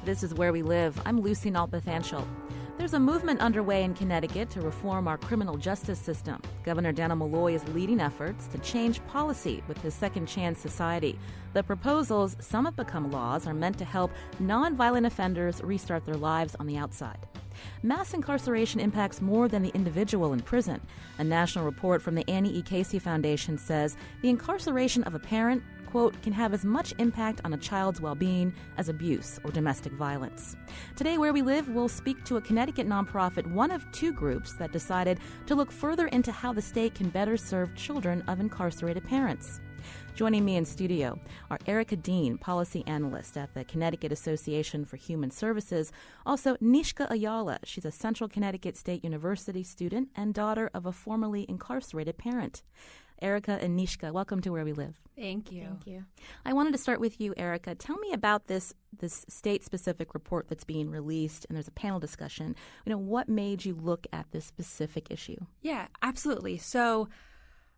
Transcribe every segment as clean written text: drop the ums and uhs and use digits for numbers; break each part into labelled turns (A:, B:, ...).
A: This is Where We Live. I'm Lucy Nalpathanchel. There's a movement underway in Connecticut to reform our criminal justice system. Governor Dannel Malloy is leading efforts to change policy with his Second Chance Society. The proposals, some have become laws, are meant to help nonviolent offenders restart their lives on the outside. Mass incarceration impacts more than the individual in prison. A national report from the Annie E. Casey Foundation says the incarceration of a parent, quote, can have as much impact on a child's well-being as abuse or domestic violence. Today, Where We Live, we'll speak to a Connecticut nonprofit, one of two groups that decided to look further into how the state can better serve children of incarcerated parents. Joining me in studio are Erica Dean, policy analyst at the Connecticut Association for Human Services, also Nishka Ayala. She's a Central Connecticut State University student and daughter of a formerly incarcerated parent. Erica and Nishka, welcome to Where We Live.
B: Thank you.
C: Thank you.
A: I wanted to start with you, Erica. Tell me about this state-specific report that's being released, and there's a panel discussion. What made you look at this specific issue?
B: Yeah, absolutely. So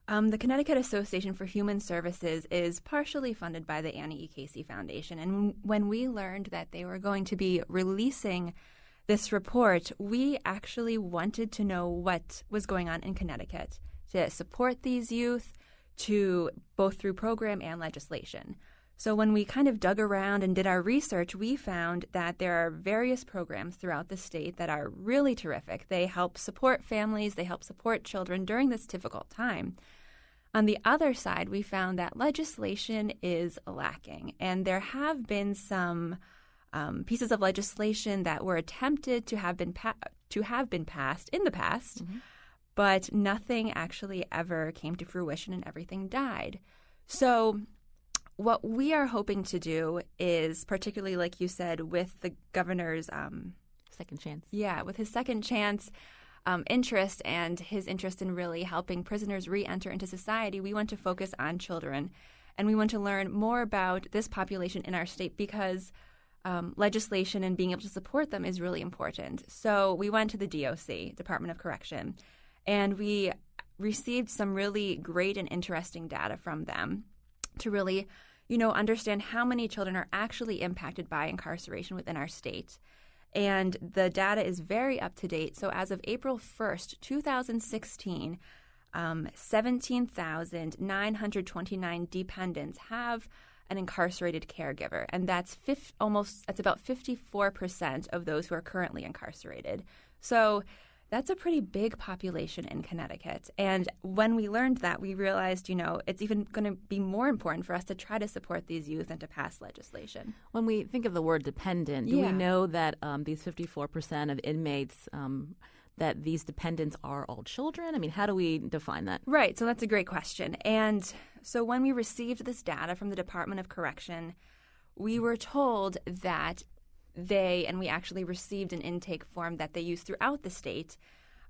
B: the Connecticut Association for Human Services is partially funded by the Annie E. Casey Foundation. And when we learned that they were going to be releasing this report, we actually wanted to know what was going on in Connecticut to support these youth both through program and legislation. So when we kind of dug around and did our research, we found that there are various programs throughout the state that are really terrific. They help support families, they help support children during this difficult time. On the other side, we found that legislation is lacking, and there have been some pieces of legislation that were attempted to have been passed in the past, but nothing actually ever came to fruition and everything died. So what we are hoping to do is, particularly like you said, with the governor's
A: Second chance.
B: Yeah, with his second chance interest and his interest in really helping prisoners re-enter into society, we want to focus on children. And we want to learn more about this population in our state because legislation and being able to support them is really important. So we went to the DOC, Department of Correction, and we received some really great and interesting data from them to really, understand how many children are actually impacted by incarceration within our state. And the data is very up to date. So as of April 1st, 2016, 17,929 dependents have an incarcerated caregiver, and that's about 54% of those who are currently incarcerated. So that's a pretty big population in Connecticut. And when we learned that, we realized, it's even going to be more important for us to try to support these youth and to pass legislation.
A: When we think of the word dependent, do we know that these 54% of inmates, that these dependents are all children? I mean, how do we define that?
B: Right. So that's a great question. And so when we received this data from the Department of Correction, we were told that and we actually received an intake form that they use throughout the state.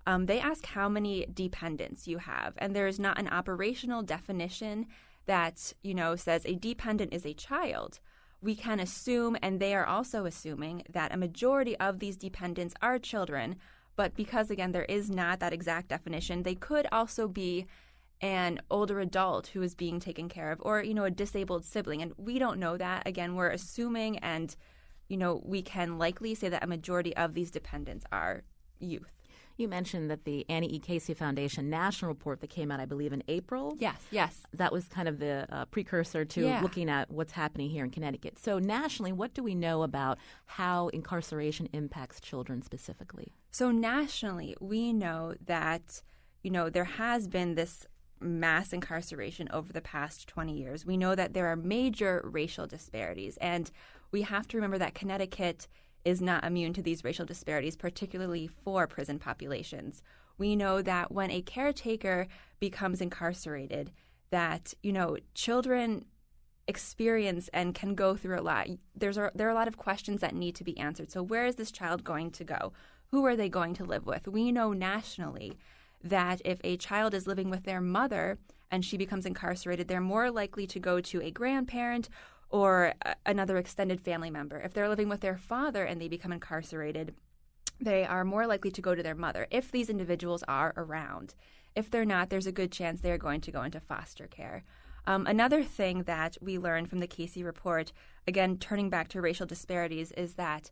B: They ask how many dependents you have, and there is not an operational definition that, says a dependent is a child. We can assume, and they are also assuming, that a majority of these dependents are children, but because, again, there is not that exact definition, they could also be an older adult who is being taken care of or, a disabled sibling, and we don't know that. Again, we're assuming, and we can likely say that a majority of these dependents are youth.
A: You mentioned that the Annie E. Casey Foundation national report that came out, I believe, in April.
B: Yes.
A: That was kind of the precursor to looking at what's happening here in Connecticut. So nationally, what do we know about how incarceration impacts children specifically? So
B: nationally, we know that, there has been this mass incarceration over the past 20 years. We know that there are major racial disparities, and we have to remember that Connecticut is not immune to these racial disparities, particularly for prison populations. We know that when a caretaker becomes incarcerated, that, children experience and can go through a lot. There are a lot of questions that need to be answered. So where is this child going to go? Who are they going to live with? We know nationally that if a child is living with their mother and she becomes incarcerated, they're more likely to go to a grandparent or another extended family member. If they're living with their father and they become incarcerated, they are more likely to go to their mother if these individuals are around. If they're not, there's a good chance they're going to go into foster care. Another thing that we learned from the Casey report, again, turning back to racial disparities, is that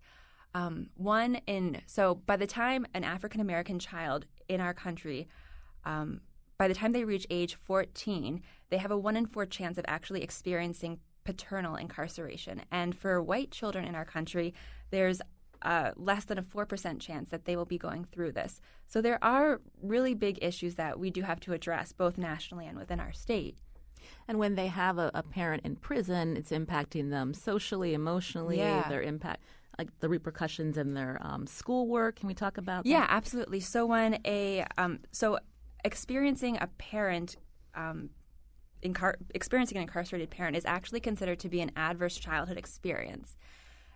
B: so by the time an African American child in our country, by the time they reach age 14, they have a 1 in 4 chance of actually experiencing paternal incarceration. And for white children in our country, there's less than a 4% chance that they will be going through this. So there are really big issues that we do have to address, both nationally and within our state.
A: And when they have a parent in prison, it's impacting them socially, emotionally, their impact, like the repercussions in their schoolwork. Can we talk about that?
B: Yeah, absolutely. So when experiencing a parent, experiencing an incarcerated parent is actually considered to be an adverse childhood experience.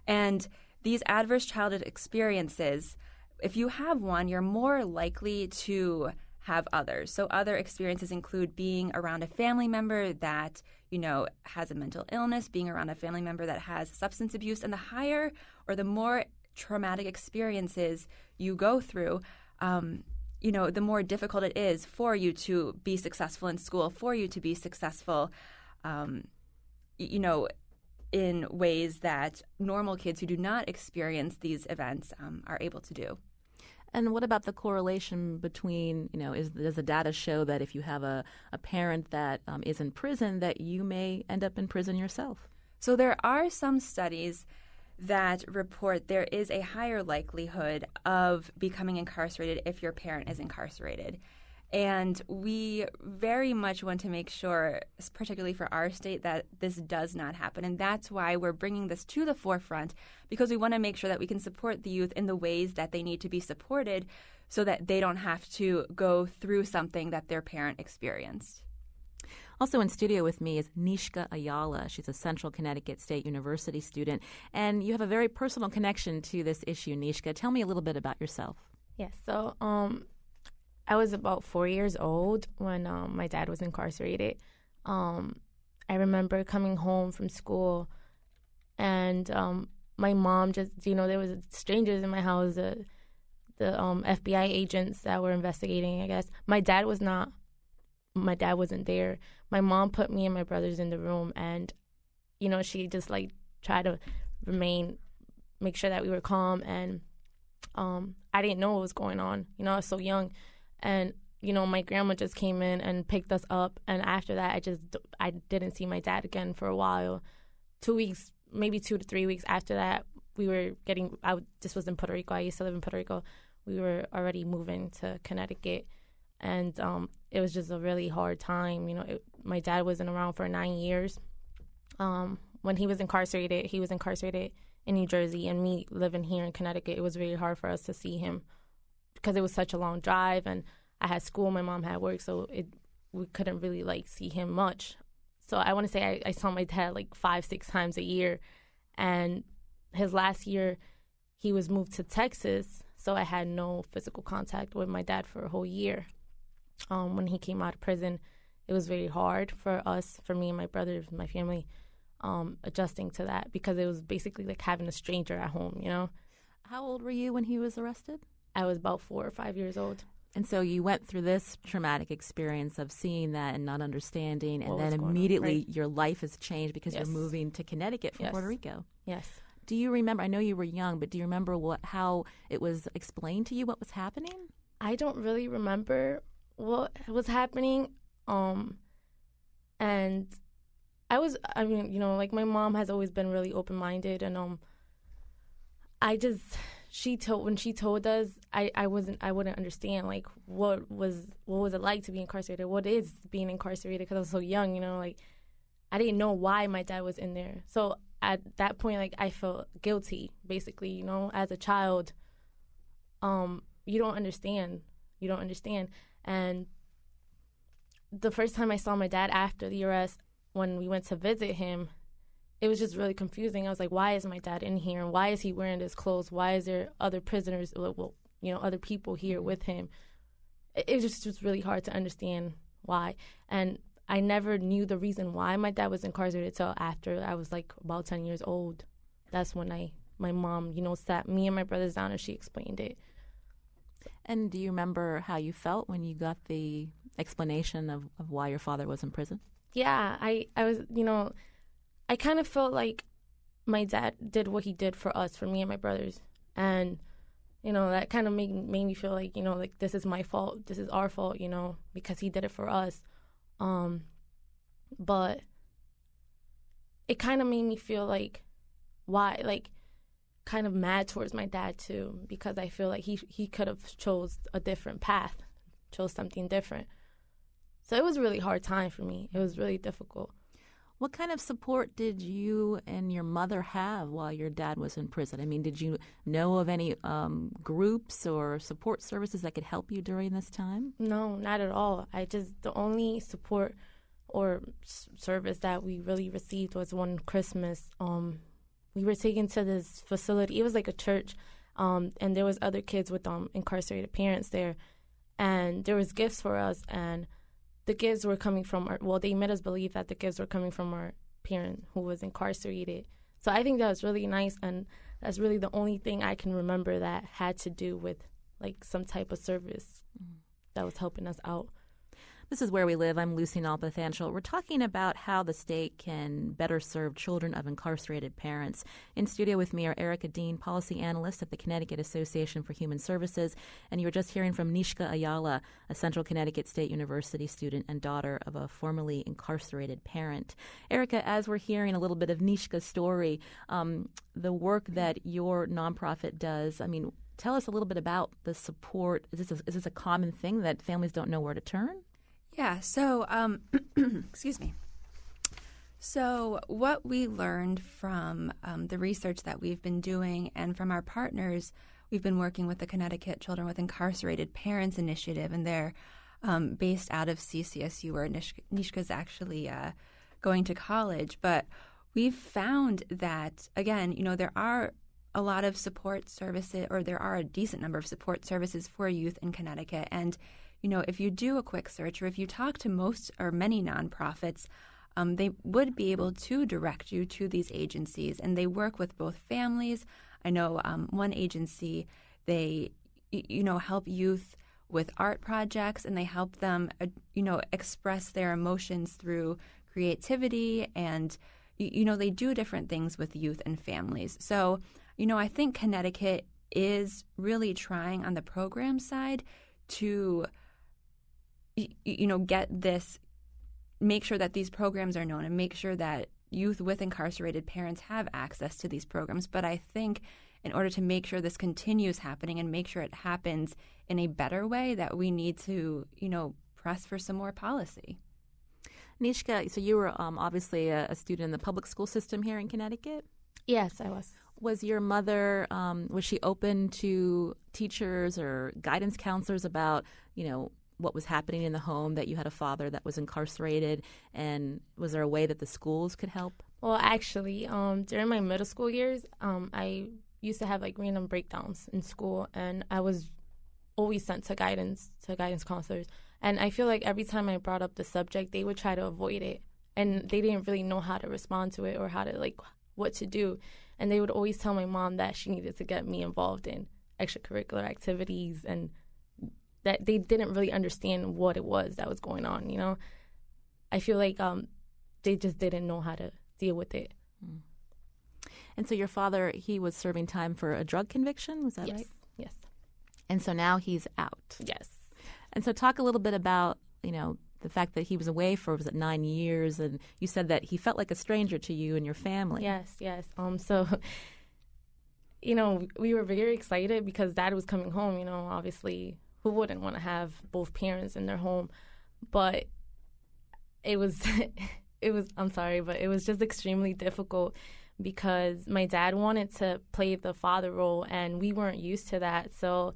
B: And these adverse childhood experiences, if you have one, you're more likely to have others. So other experiences include being around a family member that, has a mental illness, being around a family member that has substance abuse. And the higher or the more traumatic experiences you go through, the more difficult it is for you to be successful in school, for you to be successful, in ways that normal kids who do not experience these events are able to do.
A: And what about the correlation between, does the data show that if you have a parent that is in prison, that you may end up in prison yourself?
B: So there are some studies that report there is a higher likelihood of becoming incarcerated if your parent is incarcerated. And we very much want to make sure, particularly for our state, that this does not happen. And that's why we're bringing this to the forefront, because we want to make sure that we can support the youth in the ways that they need to be supported so that they don't have to go through something that their parent experienced.
A: Also in studio with me is Nishka Ayala. She's a Central Connecticut State University student. And you have a very personal connection to this issue, Nishka. Tell me a little bit about yourself.
C: Yes, so I was about 4 years old when my dad was incarcerated. I remember coming home from school and my mom just, there was strangers in my house, the FBI agents that were investigating, I guess. My dad wasn't there. My mom put me and my brothers in the room and, she just tried to make sure that we were calm. And I didn't know what was going on. I was so young. And, my grandma just came in and picked us up. And after that, I didn't see my dad again for a while. 2 weeks, maybe 2 to 3 weeks after that, this was in Puerto Rico. I used to live in Puerto Rico. We were already moving to Connecticut. And it was just a really hard time. My dad wasn't around for 9 years. When he was incarcerated in New Jersey. And me living here in Connecticut, it was really hard for us to see him, because it was such a long drive and I had school, my mom had work, so we couldn't really see him much. So I want to say I saw my dad 5-6 times a year. And his last year, he was moved to Texas, so I had no physical contact with my dad for a whole year. When he came out of prison, it was very hard for me and my brothers, my family, adjusting to that, because it was basically like having a stranger at home,
A: How old were you when he was arrested?
C: I was about 4 or 5 years old.
A: And so you went through this traumatic experience of seeing that and not understanding, and then
C: immediately
A: your life has changed because
C: Yes.
A: you're moving to Connecticut from
C: Yes.
A: Puerto Rico.
C: Yes.
A: Do you remember, I know you were young, but do you remember how it was explained to you what was happening?
C: I don't really remember what was happening. And my mom has always been really open-minded, and when she told us, I wouldn't understand what was it like to be incarcerated, what is being incarcerated, because I was so young, I didn't know why my dad was in there. So at that point, I felt guilty, basically, as a child. You don't understand. And the first time I saw my dad after the arrest, when we went to visit him, it was just really confusing. I was like, why is my dad in here? And why is he wearing his clothes? Why is there other prisoners, other people here with him? It was just really hard to understand why. And I never knew the reason why my dad was incarcerated till after I was about 10 years old. That's when my mom, sat me and my brothers down and she explained it.
A: And do you remember how you felt when you got the explanation of why your father was in prison?
C: Yeah, I was, I kind of felt like my dad did what he did for us, for me and my brothers. And, that kind of made me feel like, like this is my fault. This is our fault, because he did it for us. But it kind of made me feel like, why, like, kind of mad towards my dad too, because I feel like he could have chose a different path, chose something different. So it was a really hard time for me. It was really difficult.
A: What kind of support did you and your mother have while your dad was in prison? I mean, did you know of any groups or support services that could help you during this time?
C: No, not at all. The only support or service that we really received was one Christmas. We were taken to this facility. It was like a church, and there was other kids with incarcerated parents there, and there was gifts for us, and the gifts were coming from they made us believe that the gifts were coming from our parent who was incarcerated. So I think that was really nice, and that's really the only thing I can remember that had to do with like some type of service that was helping us out.
A: This is Where We Live. I'm Lucy Nalpathanchel. We're talking about how the state can better serve children of incarcerated parents. In studio with me are Erica Dean, policy analyst at the Connecticut Association for Human Services, and you were just hearing from Nishka Ayala, a Central Connecticut State University student and daughter of a formerly incarcerated parent. Erica, as we're hearing a little bit of Nishka's story, the work that your nonprofit does, I mean, tell us a little bit about the support. Is this a common thing that families don't know where to turn?
B: Yeah, so, excuse me. So what we learned from the research that we've been doing and from our partners, we've been working with the Connecticut Children with Incarcerated Parents Initiative, and they're based out of CCSU, where Nishka's actually going to college. But we've found that, again, there are a lot of support services, or there are a decent number of support services for youth in Connecticut. And if you do a quick search, or if you talk to most or many nonprofits, they would be able to direct you to these agencies, and they work with both families. I know one agency, they, help youth with art projects, and they help them, express their emotions through creativity, and, they do different things with youth and families. So, I think Connecticut is really trying on the program side to get this, make sure that these programs are known and make sure that youth with incarcerated parents have access to these programs. But I think in order to make sure this continues happening and make sure it happens in a better way, that we need to, press for some more policy.
A: Nishka, so you were obviously a student in the public school system here in Connecticut?
C: Yes, I was.
A: Was your mother, was she open to teachers or guidance counselors about, what was happening in the home, that you had a father that was incarcerated, and was there a way that the schools could help? Well,
C: actually, during my middle school years, I used to have like random breakdowns in school, and I was always sent to guidance counselors. And I feel like every time I brought up the subject, they would try to avoid it, and they didn't really know how to respond to it or how to what to do. And they would always tell my mom that she needed to get me involved in extracurricular activities, and that they didn't really understand what it was that was going on, I feel like they just didn't know how to deal with it.
A: And so your father, he was serving time for a drug conviction, was that right?
C: Yes.
A: And so now he's out.
C: Yes.
A: And so talk a little bit about, the fact that he was away for, 9 years, and you said that he felt like a stranger to you and your family.
C: Yes. So, we were very excited because Dad was coming home, obviously. Who wouldn't want to have both parents in their home? But it was, I'm sorry, but it was just extremely difficult because my dad wanted to play the father role, and we weren't used to that. So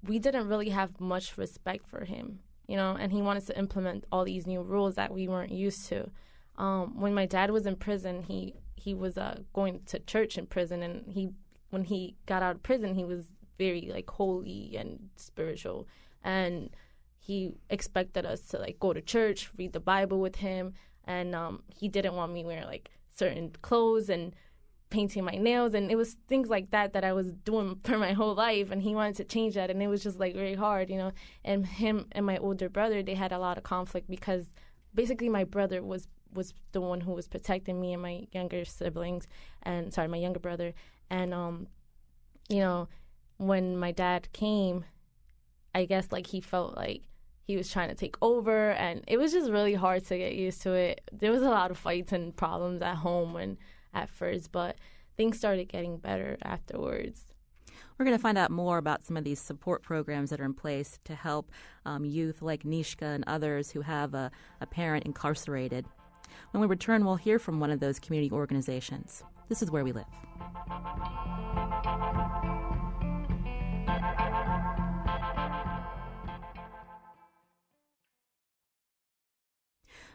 C: we didn't really have much respect for him, and he wanted to implement all these new rules that we weren't used to. When my dad was in prison, he was going to church in prison, and when he got out of prison, he was very holy and spiritual, and he expected us to go to church, read the Bible with him, and he didn't want me wearing certain clothes and painting my nails, and it was things like that I was doing for my whole life, and he wanted to change that, and it was just very hard, and him and my older brother, they had a lot of conflict because basically my brother was the one who was protecting me and my younger siblings, my younger brother. And, when my dad came, I guess, like, he felt like he was trying to take over, and it was just really hard to get used to it. There was a lot of fights and problems at home at first, but things started getting better afterwards.
A: We're going to find out more about some of these support programs that are in place to help youth like Nishka and others who have a parent incarcerated. When we return, we'll hear from one of those community organizations. This is Where We Live.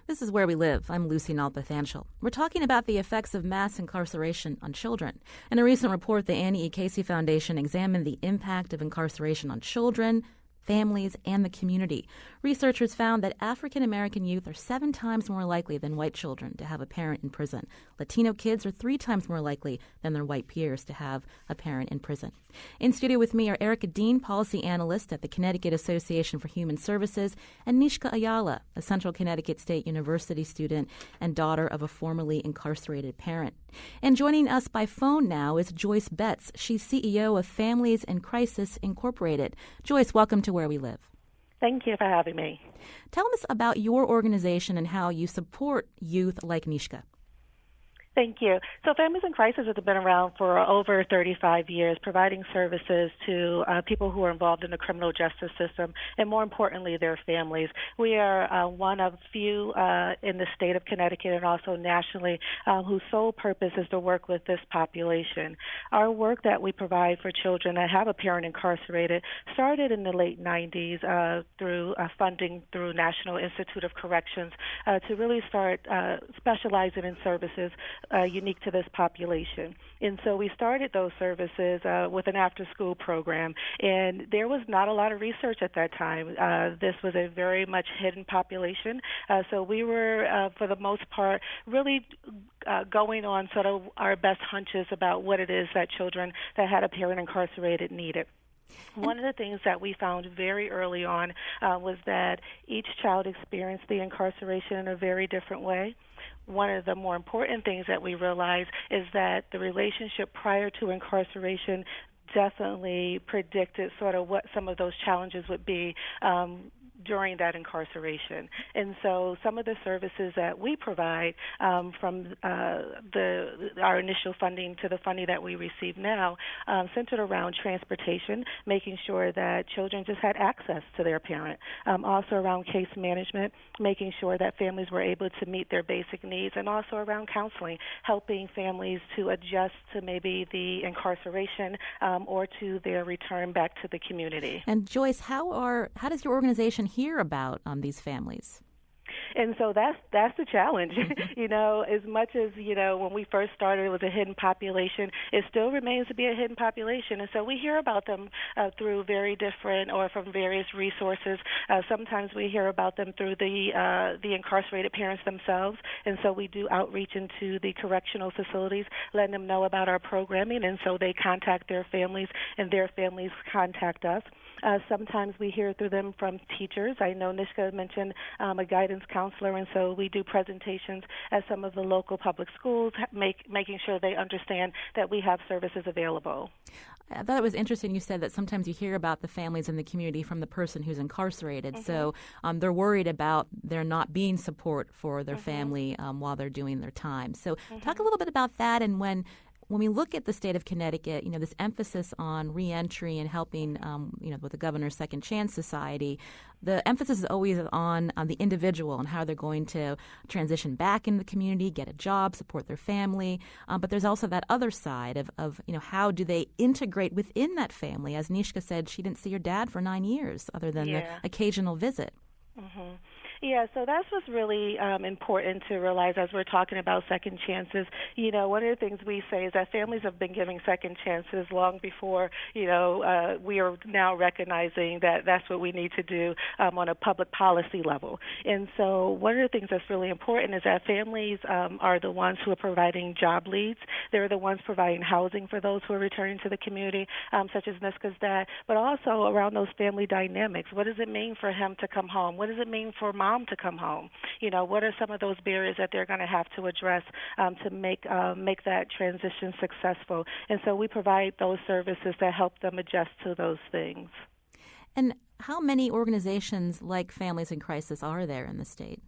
A: This is Where We Live. I'm Lucy Nalpathanchel. We're talking about the effects of mass incarceration on children. In a recent report, the Annie E. Casey Foundation examined the impact of incarceration on children, families, and the community. Researchers found that African American youth are 7 times more likely than white children to have a parent in prison. Latino kids are 3 times more likely than their white peers to have a parent in prison. In studio with me are Erica Dean, policy analyst at the Connecticut Association for Human Services, and Nishka Ayala, a Central Connecticut State University student and daughter of a formerly incarcerated parent. And joining us by phone now is Joyce Betts. She's CEO of Families in Crisis Incorporated. Joyce, welcome to Where We Live.
D: Thank you for having me.
A: Tell us about your organization and how you support youth like Nishka.
D: Thank you. So Families in Crisis has been around for over 35 years, providing services to people who are involved in the criminal justice system, and more importantly, their families. We are one of few in the state of Connecticut and also nationally whose sole purpose is to work with this population. Our work that we provide for children that have a parent incarcerated started in the late 90s through funding through National Institute of Corrections to really start specializing in services unique to this population. And so we started those services with an after-school program, and there was not a lot of research at that time. This was a very much hidden population, so we were, for the most part, really going on sort of our best hunches about what it is that children that had a parent incarcerated needed. One of the things that we found very early on was that each child experienced the incarceration in a very different way. One of the more important things that we realized is that the relationship prior to incarceration definitely predicted sort of what some of those challenges would be during that incarceration. And so some of the services that we provide from our initial funding to the funding that we receive now centered around transportation, making sure that children just had access to their parent. Also around case management, making sure that families were able to meet their basic needs, and also around counseling, helping families to adjust to maybe the incarceration or to their return back to the community.
A: And Joyce, how does your organization hear about these families?
D: And so that's the challenge. As much as, when we first started, it was a hidden population, it still remains to be a hidden population. And so we hear about them through very different or from various resources. Sometimes we hear about them through the incarcerated parents themselves. And so we do outreach into the correctional facilities, letting them know about our programming. And so they contact their families, and their families contact us. Sometimes we hear through them from teachers. I know Nishka mentioned a guidance counselor, and so we do presentations at some of the local public schools, making sure they understand that we have services available.
A: I thought it was interesting you said that sometimes you hear about the families in the community from the person who's incarcerated. Mm-hmm. So they're worried about there not being support for their family while they're doing their time. So talk a little bit about that, and when we look at the state of Connecticut, this emphasis on reentry and helping, with the Governor's Second Chance Society, the emphasis is always on the individual and how they're going to transition back in the community, get a job, support their family. But there's also that other side of how do they integrate within that family? As Nishka said, she didn't see her dad for 9 years other than the occasional visit. Mm-hmm.
D: Yeah, so that's what's really important to realize as we're talking about second chances. One of the things we say is that families have been giving second chances long before, we are now recognizing that that's what we need to do on a public policy level. And so one of the things that's really important is that families are the ones who are providing job leads. They're the ones providing housing for those who are returning to the community, such as Niska's dad, but also around those family dynamics. What does it mean for him to come home? What does it mean for my mom to come home? What are some of those barriers that they're going to have to address to make that transition successful? And so we provide those services that help them adjust to those things.
A: And how many organizations like Families in Crisis are there in the state?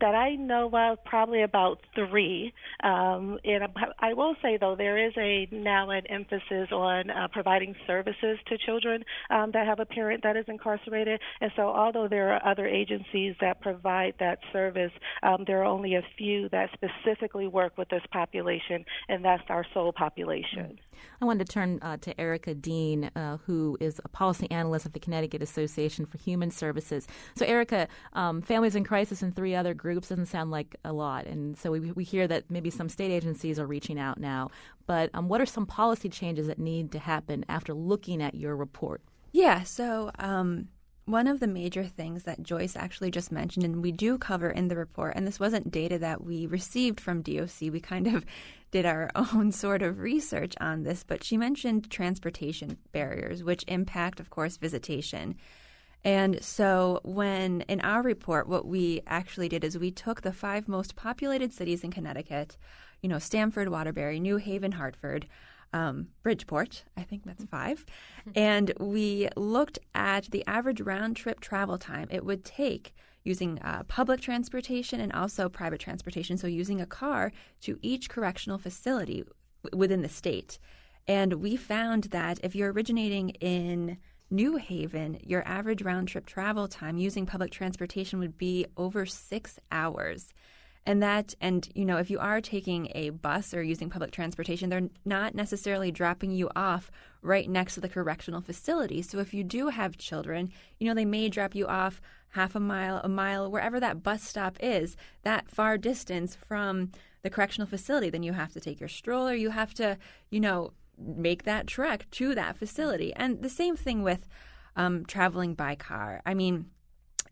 D: That I know of, probably about 3. And I will say, though, there is now an emphasis on providing services to children that have a parent that is incarcerated. And so although there are other agencies that provide that service, there are only a few that specifically work with this population, and that's our sole population.
A: I wanted to turn to Erica Dean, who is a policy analyst at the Connecticut Association for Human Services. So, Erica, Families in Crisis and 3 other groups doesn't sound like a lot. And so we hear that maybe some state agencies are reaching out now. But what are some policy changes that need to happen after looking at your report?
B: Yeah, so one of the major things that Joyce actually just mentioned, and we do cover in the report, and this wasn't data that we received from DOC. We kind of did our own sort of research on this, but she mentioned transportation barriers, which impact, of course, visitation. And so when in our report, what we actually did is we took the 5 most populated cities in Connecticut, Stamford, Waterbury, New Haven, Hartford, Bridgeport, I think that's 5, and we looked at the average round-trip travel time it would take using public transportation and also private transportation, so using a car to each correctional facility within the state. And we found that if you're originating in New Haven, your average round-trip travel time using public transportation would be over 6 hours. And if you are taking a bus or using public transportation, they're not necessarily dropping you off right next to the correctional facility. So if you do have children, they may drop you off half a mile, wherever that bus stop is, that far distance from the correctional facility. Then you have to take your stroller. You have to, make that trek to that facility. And the same thing with traveling by car. I mean,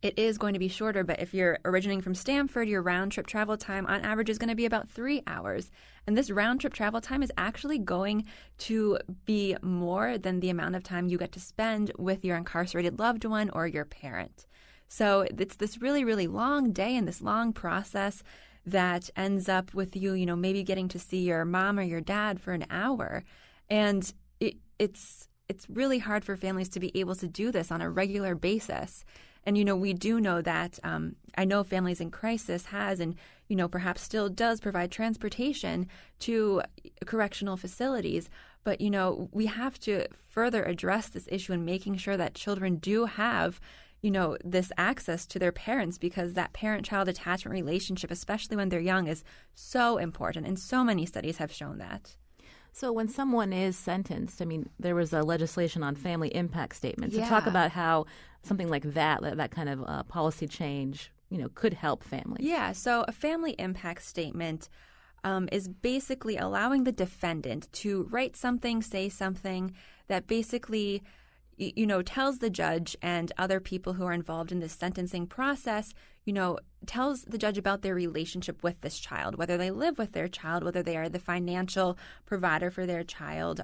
B: it is going to be shorter, but if you're originating from Stamford, your round-trip travel time on average is going to be about 3 hours. And this round-trip travel time is actually going to be more than the amount of time you get to spend with your incarcerated loved one or your parent. So it's this really, really long day and this long process that ends up with you, maybe getting to see your mom or your dad for an hour. And it's really hard for families to be able to do this on a regular basis. And, we do know that I know Families in Crisis has and, perhaps still does provide transportation to correctional facilities. But, we have to further address this issue in making sure that children do have, this access to their parents, because that parent-child attachment relationship, especially when they're young, is so important. And so many studies have shown that.
A: So when someone is sentenced, there was a legislation on family impact statements. So talk about how something like that kind of policy change, could help families.
B: Yeah, so a family impact statement is basically allowing the defendant to write something, say something that basically, tells the judge and other people who are involved in the sentencing process, tells the judge about their relationship with this child, whether they live with their child, whether they are the financial provider for their child,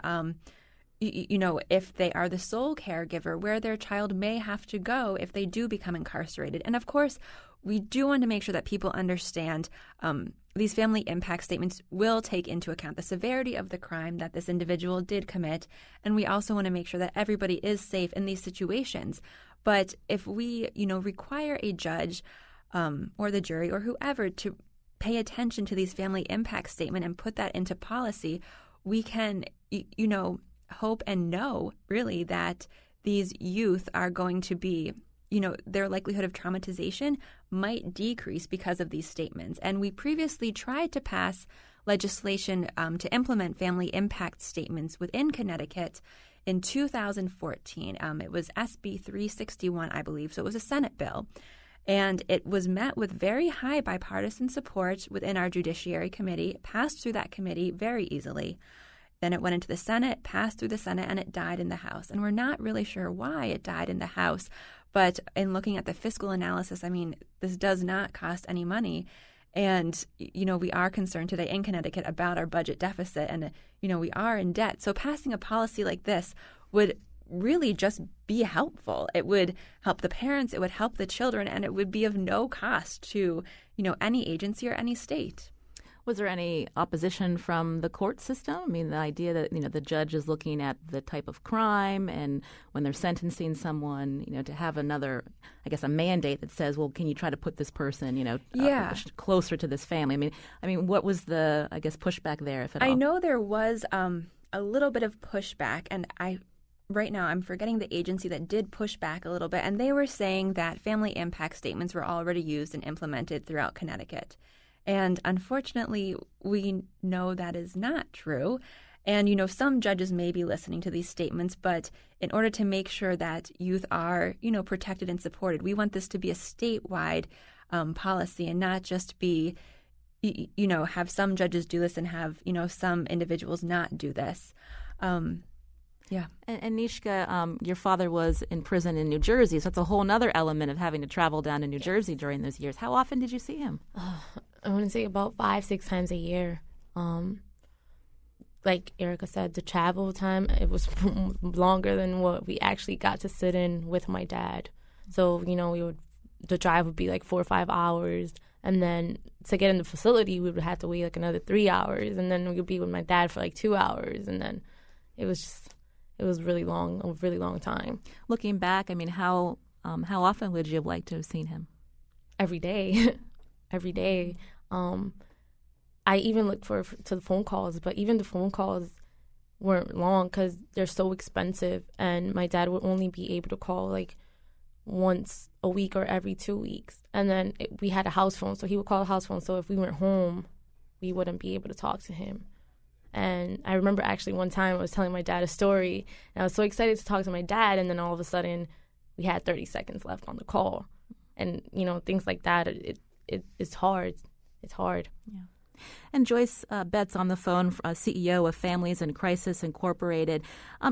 B: if they are the sole caregiver, where their child may have to go if they do become incarcerated. And of course, we do want to make sure that people understand these family impact statements will take into account the severity of the crime that this individual did commit. And we also want to make sure that everybody is safe in these situations. But if we, require a judge or the jury or whoever to pay attention to these family impact statement and put that into policy, we can, hope and know really that these youth are going to be, their likelihood of traumatization might decrease because of these statements. And we previously tried to pass legislation to implement family impact statements within Connecticut in 2014. It was SB 361, I believe. So it was a Senate bill. And it was met with very high bipartisan support within our Judiciary Committee, passed through that committee very easily. Then it went into the Senate, passed through the Senate, and it died in the House. And we're not really sure why it died in the House. But in looking at the fiscal analysis, this does not cost any money. And, we are concerned today in Connecticut about our budget deficit and, we are in debt. So passing a policy like this would really just be helpful. It would help the parents, it would help the children, and it would be of no cost to, any agency or any state.
A: Was there any opposition from the court system? I mean, the idea that, the judge is looking at the type of crime and when they're sentencing someone, to have another, I guess, a mandate that says, well, can you try to put this person, closer to this family? I mean, what was the, I guess, pushback there, if at all?
B: I know there was a little bit of pushback, and right now I'm forgetting the agency that did push back a little bit, and they were saying that family impact statements were already used and implemented throughout Connecticut. And unfortunately, we know that is not true. And, some judges may be listening to these statements, but in order to make sure that youth are, protected and supported, we want this to be a statewide policy and not just be, have some judges do this and have, some individuals not do this. Yeah.
A: And Nishka, your father was in prison in New Jersey, so that's a whole other element of having to travel down to New Jersey during those years. How often did you see him?
C: I want to say about 5-6 times a year. Like Erica said, the travel time, it was longer than what we actually got to sit in with my dad. So, the drive would be like 4 or 5 hours. And then to get in the facility, we would have to wait like another 3 hours. And then we would be with my dad for like 2 hours. And then it was really long, a really long time.
A: Looking back, I mean, how often would you have liked to have seen him?
C: Every day. Every day. I even looked to the phone calls, but even the phone calls weren't long because they're so expensive. And my dad would only be able to call like once a week or every 2 weeks. And then we had a house phone, so he would call a house phone. So if we weren't home, we wouldn't be able to talk to him. And I remember actually one time I was telling my dad a story, and I was so excited to talk to my dad, and then all of a sudden we had 30 seconds left on the call. And, things like that, it's hard. It's hard.
A: Yeah. And Joyce Betts on the phone, CEO of Families in Crisis Incorporated.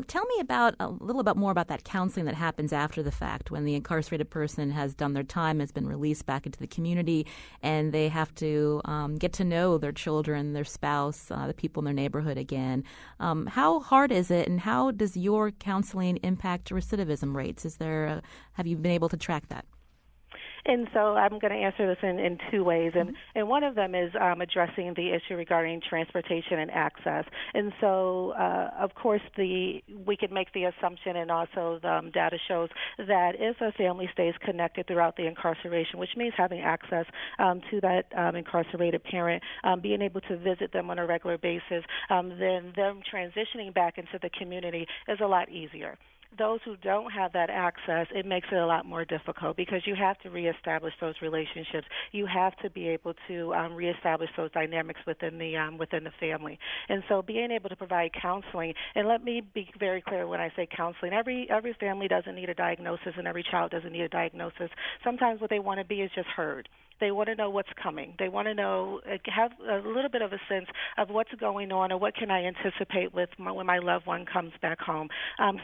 A: Tell me a little bit more about that counseling that happens after the fact when the incarcerated person has done their time, has been released back into the community, and they have to get to know their children, their spouse, the people in their neighborhood again. How hard is it, and how does your counseling impact recidivism rates? Have you been able to track that?
D: And so I'm going to answer this in two ways. And one of them is addressing the issue regarding transportation and access. And so, of course, we could make the assumption, and also the data shows that if a family stays connected throughout the incarceration, which means having access to that incarcerated parent, being able to visit them on a regular basis, then them transitioning back into the community is a lot easier. Those who don't have that access, it makes it a lot more difficult because you have to reestablish those relationships. You have to be able to reestablish those dynamics within the family. And so being able to provide counseling, and let me be very clear when I say counseling, every family doesn't need a diagnosis and every child doesn't need a diagnosis. Sometimes what they want to be is just heard. They want to know what's coming. They want to know, have a little bit of a sense of what's going on or what can I anticipate when my loved one comes back home.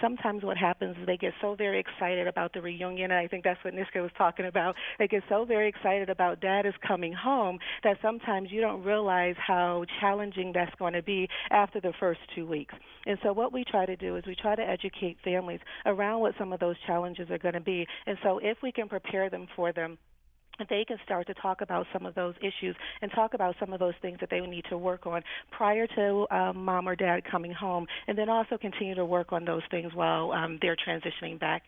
D: Sometimes what happens is they get so very excited about the reunion, and I think that's what Niska was talking about. They get so very excited about Dad is coming home that sometimes you don't realize how challenging that's going to be after the first 2 weeks. And so what we try to do is we try to educate families around what some of those challenges are going to be. And so if we can prepare them for them, they can start to talk about some of those issues and talk about some of those things that they need to work on prior to mom or dad coming home, and then also continue to work on those things while they're transitioning back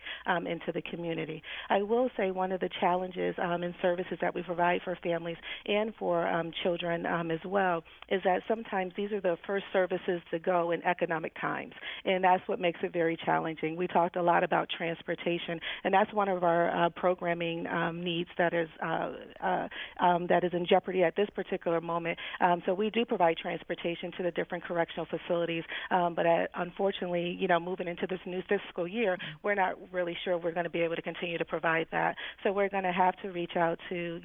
D: into the community. I will say one of the challenges in services that we provide for families and for children as well is that sometimes these are the first services to go in economic times, and that's what makes it very challenging. We talked a lot about transportation, and that's one of our programming needs that is in jeopardy at this particular moment. So we do provide transportation to the different correctional facilities, but unfortunately, moving into this new fiscal year, we're not really sure we're going to be able to continue to provide that. So we're going to have to reach out to,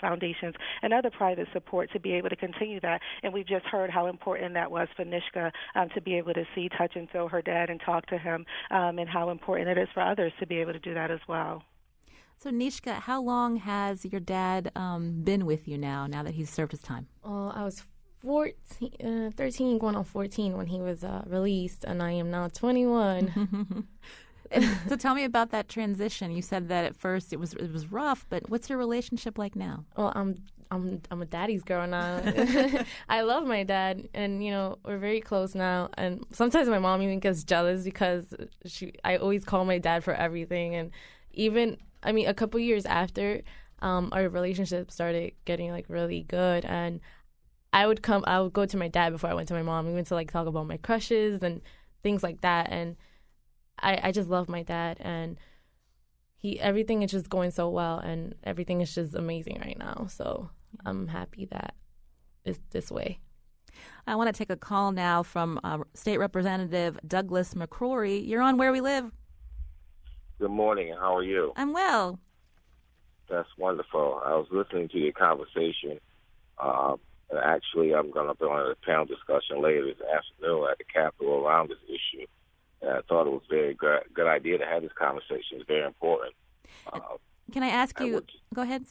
D: foundations and other private support to be able to continue that. And we've just heard how important that was for Nishka to be able to see, touch, and feel her dad and talk to him, and how important it is for others to be able to do that as well.
A: So, Nishka, how long has your dad been with you now that he's served his time?
C: I was 13 going on 14 when he was released, and I am now 21.
A: So tell me about that transition. You said that at first it was rough, but what's your relationship like now?
C: Well, I'm a daddy's girl now. I love my dad, and we're very close now. And sometimes my mom even gets jealous because I always call my dad for everything. And even a couple years after, our relationship started getting really good, and I would go to my dad before I went to my mom. We went to talk about my crushes and things like that, and I just love my dad, and everything is just going so well, and everything is just amazing right now. So I'm happy that it's this way.
A: I want to take a call now from State Representative Douglas McCrory. You're on Where We Live.
E: Good morning. How are you?
A: I'm well.
E: That's wonderful. I was listening to your conversation. And actually, I'm going to be on a panel discussion later this afternoon at the Capitol around this issue. And I thought it was a very good idea to have this conversation. It's very important.
A: Can I ask you? Go ahead.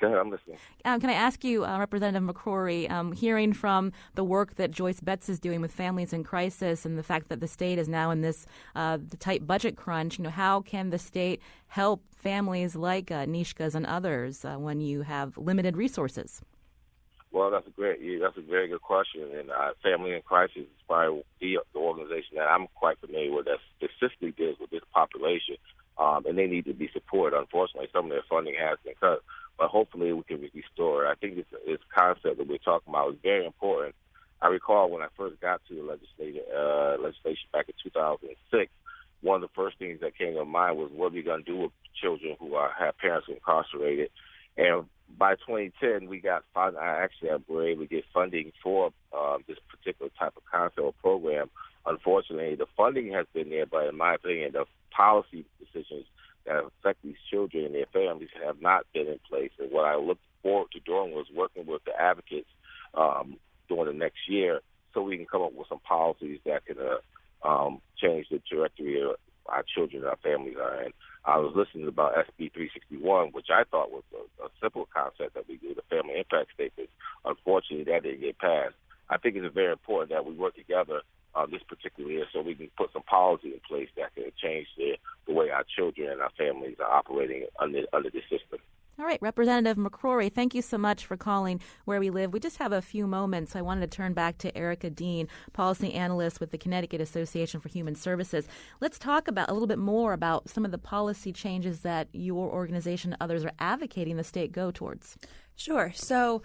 E: Go ahead, I'm listening.
A: Can I ask you, Representative McCrory, hearing from the work that Joyce Betts is doing with families in crisis and the fact that the state is now in this the tight budget crunch, how can the state help families like Nishka's and others when you have limited resources?
E: Well, that's a very good question. And Family in Crisis is probably the organization that I'm quite familiar with that specifically deals with this population, and they need to be supported. Unfortunately, some of their funding has been cut, but hopefully we can restore it. I think this concept that we're talking about is very important. I recall when I first got to the legislation back in 2006, one of the first things that came to mind was what are we going to do with children who have parents incarcerated. And by 2010, we got were able to get funding for this particular type of concept or program. Unfortunately, the funding has been there, but in my opinion, the policy decisions that affect these children and their families have not been in place. And what I look forward to doing was working with the advocates during the next year so we can come up with some policies that can change the trajectory of our children and our families are in. I was listening about SB 361, which I thought was a simple concept that we do, the family impact statements. Unfortunately, that didn't get passed. I think it's very important that we work together this particular year so we can put some policy in place that can change the way our children and our families are operating under this system.
A: All right, Representative McCrory, thank you so much for calling Where We Live. We just have a few moments. I wanted to turn back to Erica Dean, policy analyst with the Connecticut Association for Human Services. Let's talk about a little bit more about some of the policy changes that your organization and others are advocating the state go towards.
B: Sure. So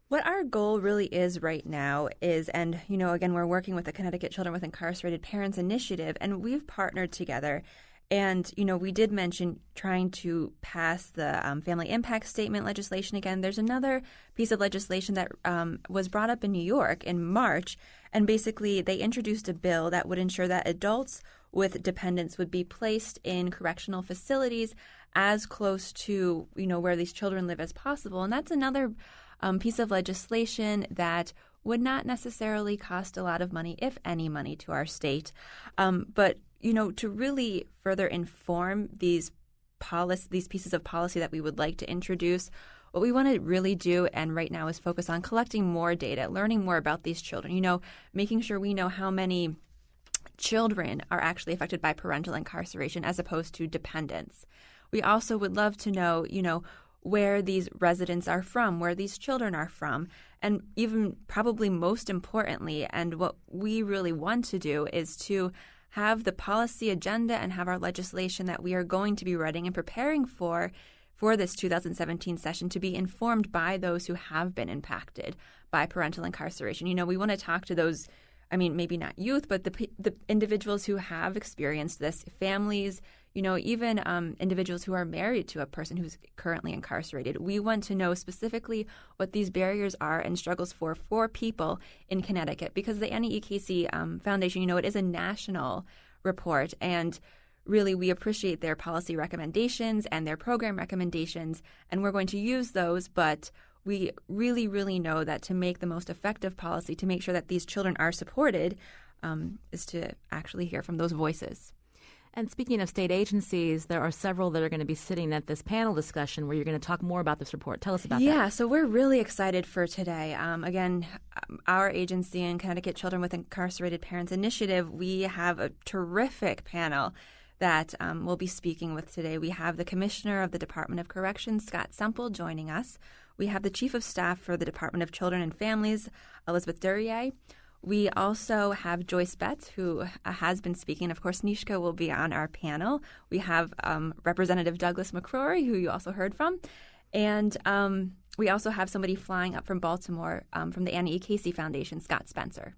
B: what our goal really is right now is, and, again, we're working with the Connecticut Children with Incarcerated Parents Initiative, and we've partnered together. And, we did mention trying to pass the family impact statement legislation again. There's another piece of legislation that was brought up in New York in March. And basically, they introduced a bill that would ensure that adults with dependents would be placed in correctional facilities as close to, where these children live as possible. And that's another piece of legislation that would not necessarily cost a lot of money, if any money, to our state. But to really further inform these pieces of policy that we would like to introduce, what we want to really do, and right now, is focus on collecting more data, learning more about these children, making sure we know how many children are actually affected by parental incarceration as opposed to dependents. We also would love to know, where these residents are from, where these children are from, and even probably most importantly, and what we really want to do is to have the policy agenda and have our legislation that we are going to be writing and preparing for this 2017 session to be informed by those who have been impacted by parental incarceration. We want to talk to those, maybe not youth, but the individuals who have experienced this, families, even individuals who are married to a person who's currently incarcerated. We want to know specifically what these barriers are and struggles for people in Connecticut, because the Annie E. Casey Foundation, it is a national report, and really we appreciate their policy recommendations and their program recommendations, and we're going to use those, but we really, really know that to make the most effective policy, to make sure that these children are supported, is to actually hear from those voices.
A: And speaking of state agencies, there are several that are going to be sitting at this panel discussion where you're going to talk more about this report. Tell us about that.
B: Yeah, so we're really excited for today. Our agency in Connecticut Children with Incarcerated Parents Initiative, we have a terrific panel that we'll be speaking with today. We have the Commissioner of the Department of Corrections, Scott Semple, joining us. We have the Chief of Staff for the Department of Children and Families, Elizabeth Duryea. We also have Joyce Betts, who has been speaking. Of course, Nishka will be on our panel. We have Representative Douglas McCrory, who you also heard from. And we also have somebody flying up from Baltimore from the Annie E. Casey Foundation, Scott Spencer.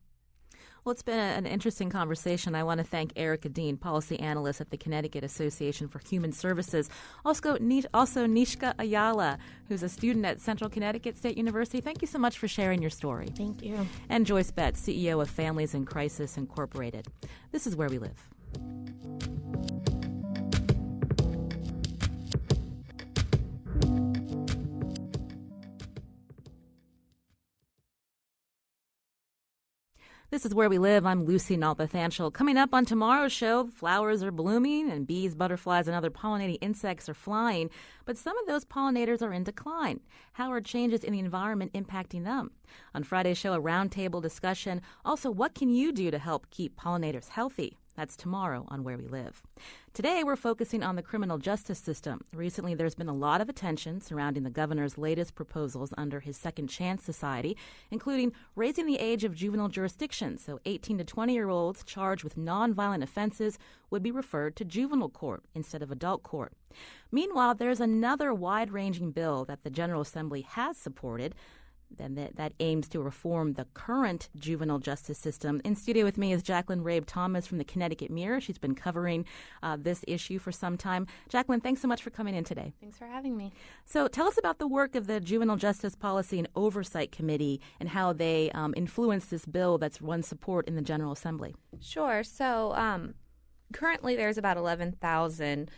A: Well, it's been an interesting conversation. I want to thank Erica Dean, policy analyst at the Connecticut Association for Human Services. Also Nishka Ayala, who's a student at Central Connecticut State University. Thank you so much for sharing your story.
C: Thank you.
A: And Joyce Betts, CEO of Families in Crisis Incorporated. This is Where We Live. This is Where We Live. I'm Lucy Nalpathanchel. Coming up on tomorrow's show, flowers are blooming and bees, butterflies, and other pollinating insects are flying, but some of those pollinators are in decline. How are changes in the environment impacting them? On Friday's show, a roundtable discussion. Also, what can you do to help keep pollinators healthy? That's tomorrow on Where We Live. Today, we're focusing on the criminal justice system. Recently, there's been a lot of attention surrounding the governor's latest proposals under his Second Chance Society, including raising the age of juvenile jurisdiction, so 18 to 20-year-olds charged with nonviolent offenses would be referred to juvenile court instead of adult court. Meanwhile, there's another wide-ranging bill that the General Assembly has supported that aims to reform the current juvenile justice system. In studio with me is Jacqueline Rabe Thomas from the Connecticut Mirror. She's been covering this issue for some time. Jacqueline, thanks so much for coming in today.
C: Thanks for having me.
A: So tell us about the work of the Juvenile Justice Policy and Oversight Committee and how they influence this bill that's won support in the General Assembly.
F: Sure. So currently there's about 11,000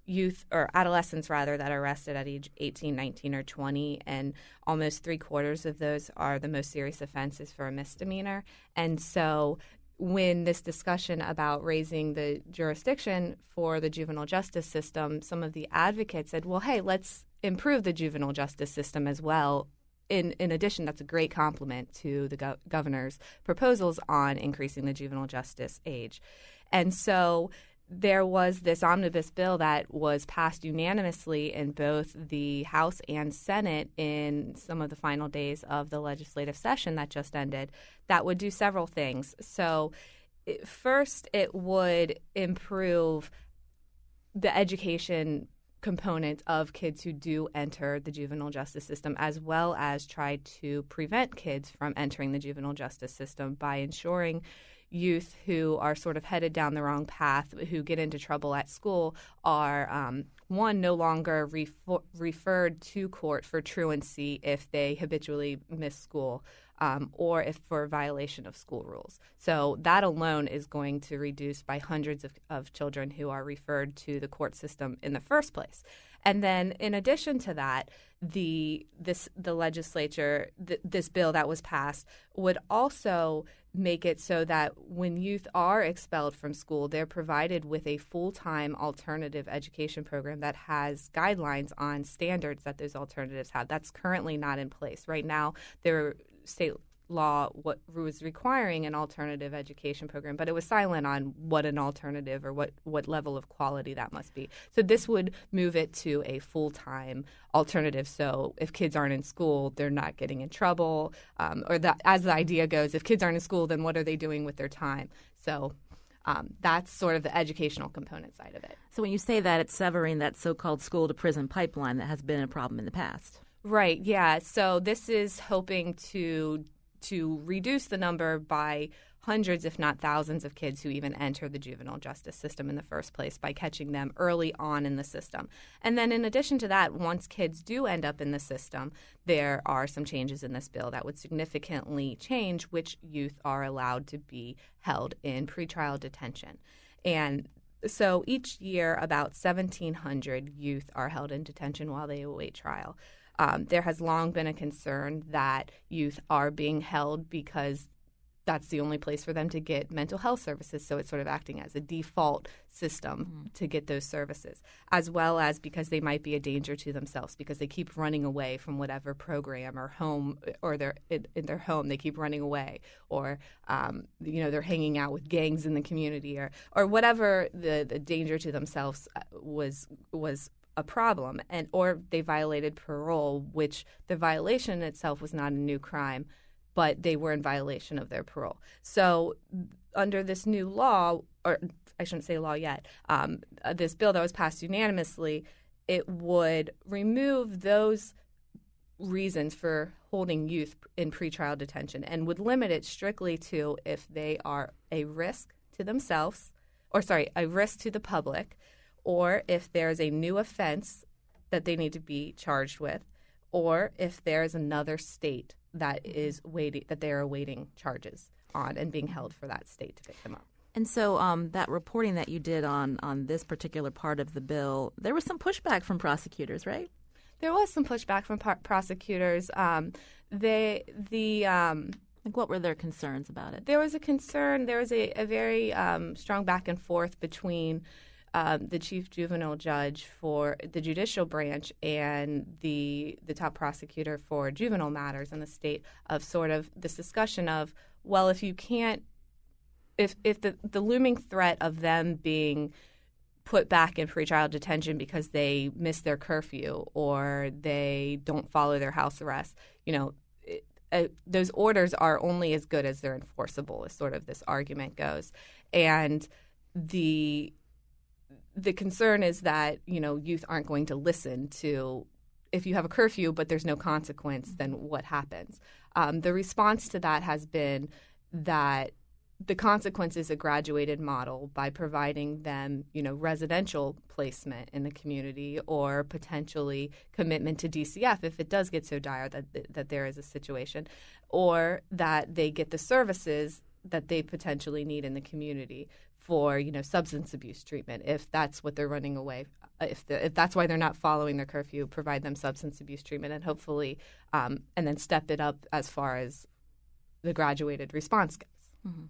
F: youth or adolescents rather that are arrested at age 18, 19, or 20, and almost 3/4 of those are the most serious offenses for a misdemeanor. And so when this discussion about raising the jurisdiction for the juvenile justice system, some of the advocates said, well, hey, let's improve the juvenile justice system as well. In addition, that's a great compliment to the governor's proposals on increasing the juvenile justice age. And so there was this omnibus bill that was passed unanimously in both the House and Senate in some of the final days of the legislative session that just ended that would do several things. So first, it would improve the education component of kids who do enter the juvenile justice system, as well as try to prevent kids from entering the juvenile justice system by ensuring youth who are sort of headed down the wrong path, who get into trouble at school, are, one, no longer referred to court for truancy if they habitually miss school, or if for violation of school rules. So that alone is going to reduce by hundreds of children who are referred to the court system in the first place. And then in addition to that, the legislature, this bill that was passed would also make it so that when youth are expelled from school, they're provided with a full-time alternative education program that has guidelines on standards that those alternatives have. That's currently not in place. Right now, there state law was requiring an alternative education program, but it was silent on what an alternative or what level of quality that must be. So this would move it to a full-time alternative. So if kids aren't in school, they're not getting in trouble. As the idea goes, if kids aren't in school, then what are they doing with their time? So that's sort of the educational component side of it.
A: So when you say that, it's severing that so-called school-to-prison pipeline that has been a problem in the past.
F: Right, yeah. So this is hoping to reduce the number by hundreds, if not thousands, of kids who even enter the juvenile justice system in the first place by catching them early on in the system. And then in addition to that, once kids do end up in the system, there are some changes in this bill that would significantly change which youth are allowed to be held in pretrial detention. And so each year, about 1,700 youth are held in detention while they await trial. There has long been a concern that youth are being held because that's the only place for them to get mental health services. So it's sort of acting as a default system to get those services, as well as because they might be a danger to themselves because they keep running away from whatever program or home, or they're in their home, they keep running away, or they're hanging out with gangs in the community, or whatever the danger to themselves was a problem, or they violated parole, which the violation itself was not a new crime, but they were in violation of their parole. So under this new law, or I shouldn't say law yet, this bill that was passed unanimously, it would remove those reasons for holding youth in pretrial detention and would limit it strictly to if they are a risk to themselves, a risk to the public, or if there's a new offense that they need to be charged with, or if there's another state that they are awaiting charges on and being held for that state to pick them up.
A: And so that reporting that you did on this particular part of the bill, there was some pushback from prosecutors, right?
F: There was some pushback from prosecutors.
A: Like, what were their concerns about it?
F: There was a concern. There was a very strong back and forth between the chief juvenile judge for the judicial branch and the top prosecutor for juvenile matters in the state, of sort of this discussion of, well, if you can't, if the looming threat of them being put back in pretrial detention because they miss their curfew or they don't follow their house arrest, those orders are only as good as they're enforceable, as sort of this argument goes. And the concern is that, youth aren't going to listen to, if you have a curfew but there's no consequence, then what happens? The response to that has been that the consequence is a graduated model by providing them, residential placement in the community or potentially commitment to DCF if it does get so dire that there is a situation, or that they get the services that they potentially need in the community for, substance abuse treatment, if that's what they're running away. If that's why they're not following their curfew, provide them substance abuse treatment and hopefully, and then step it up as far as the graduated response goes.
A: Mm-hmm.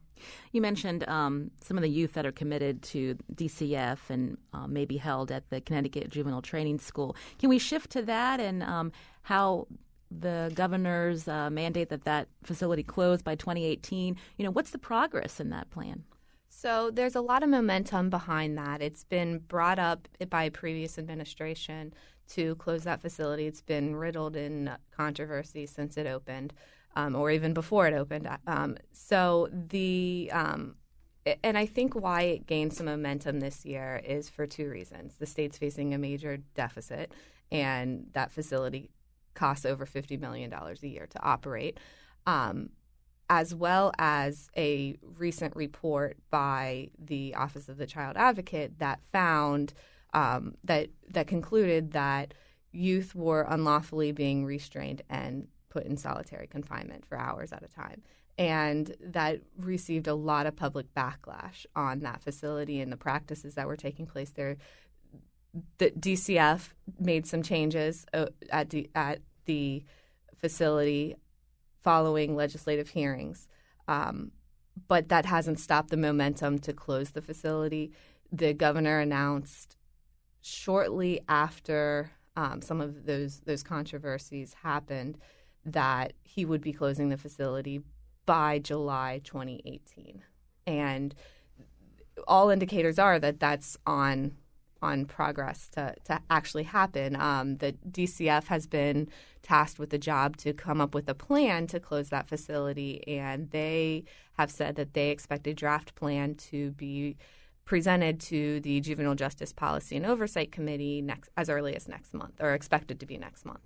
A: You mentioned some of the youth that are committed to DCF and may be held at the Connecticut Juvenile Training School. Can we shift to that and how the governor's mandate that facility closed by 2018? What's the progress in that plan?
F: So there's a lot of momentum behind that. It's been brought up by a previous administration to close that facility. It's been riddled in controversy since it opened. Or even before it opened. And I think why it gained some momentum this year is for two reasons. The state's facing a major deficit, and that facility costs over $50 million a year to operate, as well as a recent report by the Office of the Child Advocate that found that concluded that youth were unlawfully being restrained and put in solitary confinement for hours at a time. And that received a lot of public backlash on that facility and the practices that were taking place there. The DCF made some changes at the facility following legislative hearings, but that hasn't stopped the momentum to close the facility. The governor announced shortly after some of those controversies happened that he would be closing the facility by July 2018. And all indicators are that that's on progress to actually happen. The DCF has been tasked with the job to come up with a plan to close that facility, and they have said that they expect a draft plan to be presented to the Juvenile Justice Policy and Oversight Committee as early as next month, or expected to be next month.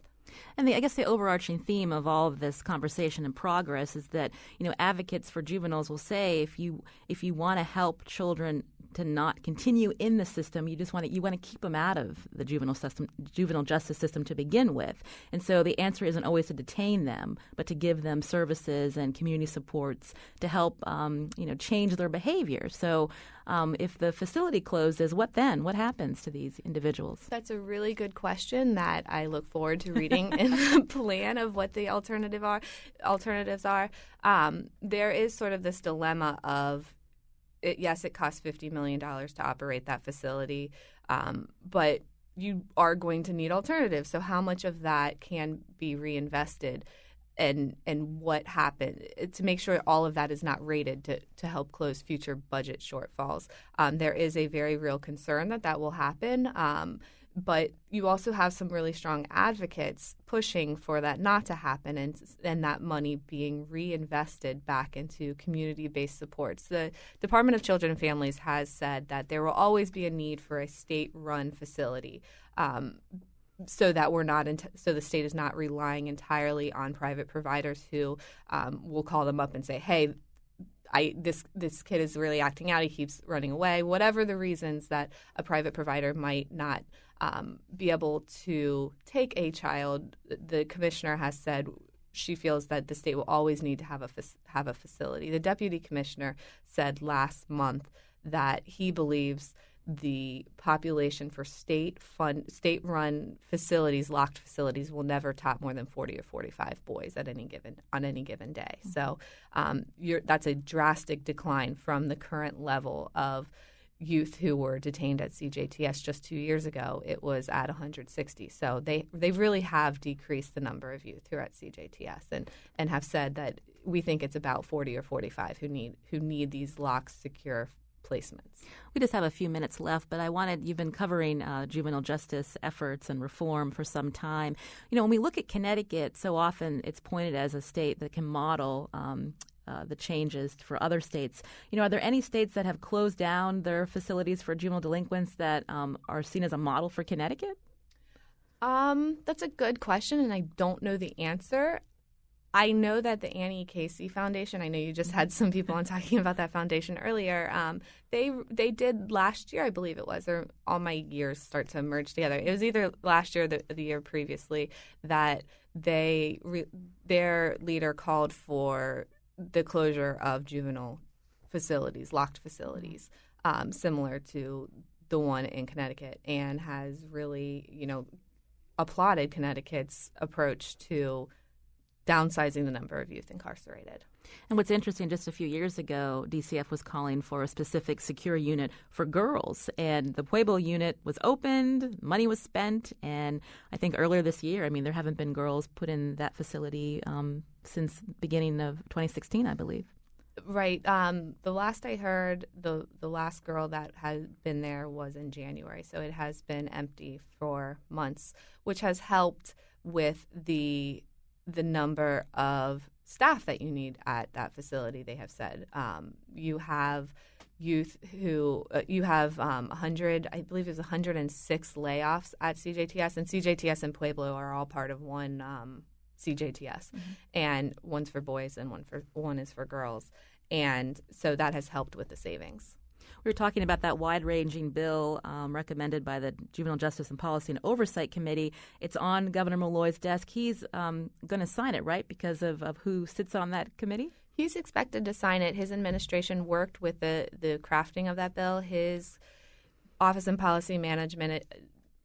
A: And I guess the overarching theme of all of this conversation and progress is that, advocates for juveniles will say if you want to help children to not continue in the system. You want to keep them out of the juvenile justice system to begin with. And so the answer isn't always to detain them, but to give them services and community supports to help change their behavior. So if the facility closes, what then? What happens to these individuals?
F: That's a really good question that I look forward to reading in the plan of what the alternatives are. There is sort of this dilemma of, yes, it costs $50 million to operate that facility, but you are going to need alternatives. So how much of that can be reinvested? And what happened to make sure all of that is not rated to help close future budget shortfalls. There is a very real concern that will happen, but you also have some really strong advocates pushing for that not to happen and that money being reinvested back into community-based supports. The Department of Children and Families has said that there will always be a need for a state-run facility. So that so the state is not relying entirely on private providers who will call them up and say, "Hey, this kid is really acting out. He keeps running away." Whatever the reasons that a private provider might not be able to take a child, the commissioner has said she feels that the state will always need to have a facility. The deputy commissioner said last month that he believes the population for state-run facilities, locked facilities, will never top more than 40 or 45 boys on any given day. Mm-hmm. So that's a drastic decline from the current level of youth who were detained at CJTS just 2 years ago. It was at 160. So they really have decreased the number of youth who are at CJTS and have said that we think it's about 40 or 45 who need these locked, secure placements.
A: We just have a few minutes left, but you've been covering juvenile justice efforts and reform for some time. When we look at Connecticut, so often it's pointed as a state that can model the changes for other states. Are there any states that have closed down their facilities for juvenile delinquents that are seen as a model for Connecticut?
F: That's a good question, and I don't know the answer. I know that the Annie Casey Foundation, I know you just had some people on talking about that foundation earlier, they did last year, I believe it was, or all my years start to merge together. It was either last year or the year previously that their leader called for the closure of juvenile facilities, locked facilities, similar to the one in Connecticut, and has really, applauded Connecticut's approach to downsizing the number of youth incarcerated.
A: And what's interesting, just a few years ago, DCF was calling for a specific secure unit for girls. And the Pueblo unit was opened, money was spent, and I think earlier this year, there haven't been girls put in that facility since beginning of 2016, I believe.
F: Right. The last I heard, the last girl that had been there was in January. So it has been empty for months, which has helped with the number of staff that you need at that facility. They have said you have youth who you have 100, I believe there's 106 layoffs at CJTS, and CJTS and Pueblo are all part of one CJTS, and one's for boys and one is for girls, and so that has helped with the savings.
A: We were talking about that wide-ranging bill recommended by the Juvenile Justice and Policy and Oversight Committee. It's on Governor Malloy's desk. He's going to sign it, right, because of who sits on that committee?
F: He's expected to sign it. His administration worked with the crafting of that bill. His Office and Policy Management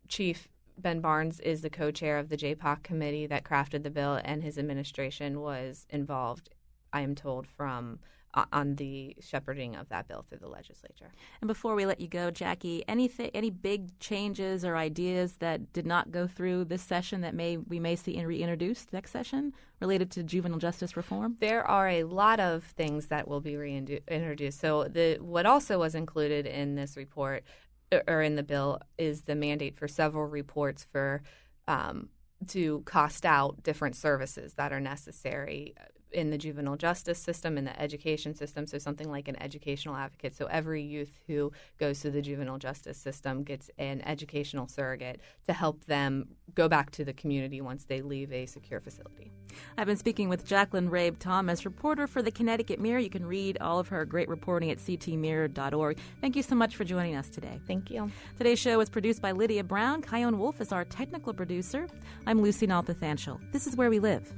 F: Chief Ben Barnes is the co-chair of the JPOC committee that crafted the bill, and his administration was involved, I am told, on the shepherding of that bill through the legislature.
A: And before we let you go, Jackie, any big changes or ideas that did not go through this session that we may see reintroduced next session related to juvenile justice reform?
F: There are a lot of things that will be reintroduced. So what also was included in this report or in the bill is the mandate for several reports for to cost out different services that are necessary in the juvenile justice system, in the education system, so something like an educational advocate. So every youth who goes to the juvenile justice system gets an educational surrogate to help them go back to the community once they leave a secure facility.
A: I've been speaking with Jacqueline Rabe Thomas, reporter for the Connecticut Mirror. You can read all of her great reporting at ctmirror.org. Thank you so much for joining us today.
C: Thank you.
A: Today's show was produced by Lydia Brown. Kyone Wolf is our technical producer. I'm Lucy Nalpathanchel. This is Where We Live.